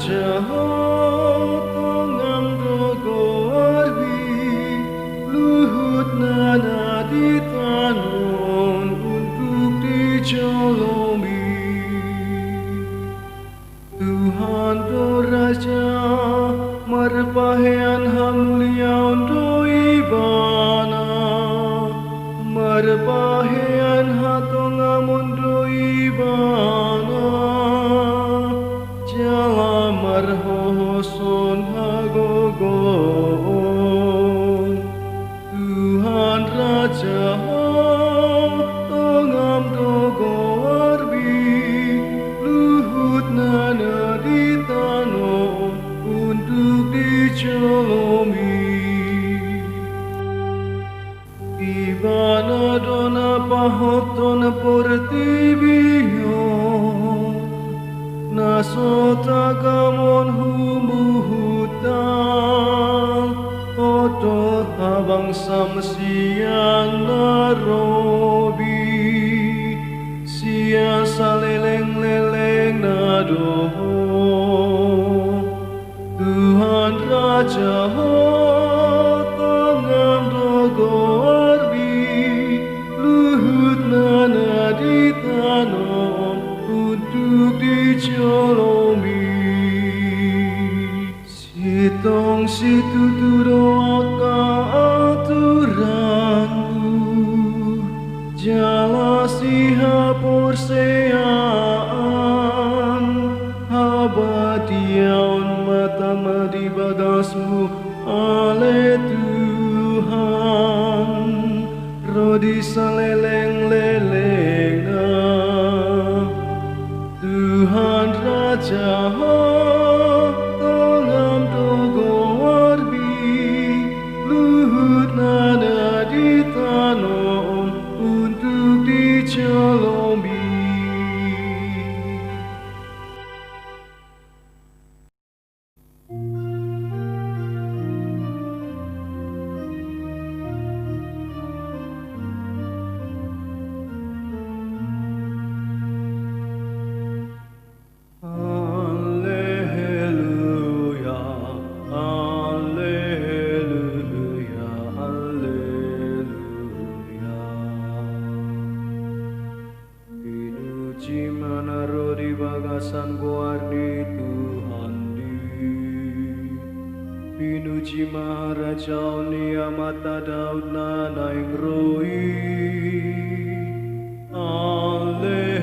jahat tongam dogo arbi luhut nana di tanon untuk dijolomi. Tuhan do Raja marpahean hamulia untuk ibana marpahean hatongam untuk ibana jala marhoson hagogon. Tuhan Raja tongam dogo arbi luhut nana di tanah untuk dijolomi. Ibana dona pahotona portibio nasota kamon humuhutan oto habang samsian narobi sia saleleng-leleng nadoho. Tuhan Raja tongam dogo arbi luhut nana di tanom untuk dijolomi. Sitong situ doaka aturanmu jala siha porseaan habadiaun matama di bagasmu ale Tuhan rodi saleleng-leleng na. Tuhan Raja tongam dogo arbi luhut nana di tanom untuk dijolomi. Bagasan guardi Tuhan di pinuji Maharaja unia mata Daud na naing roi. Alleluia.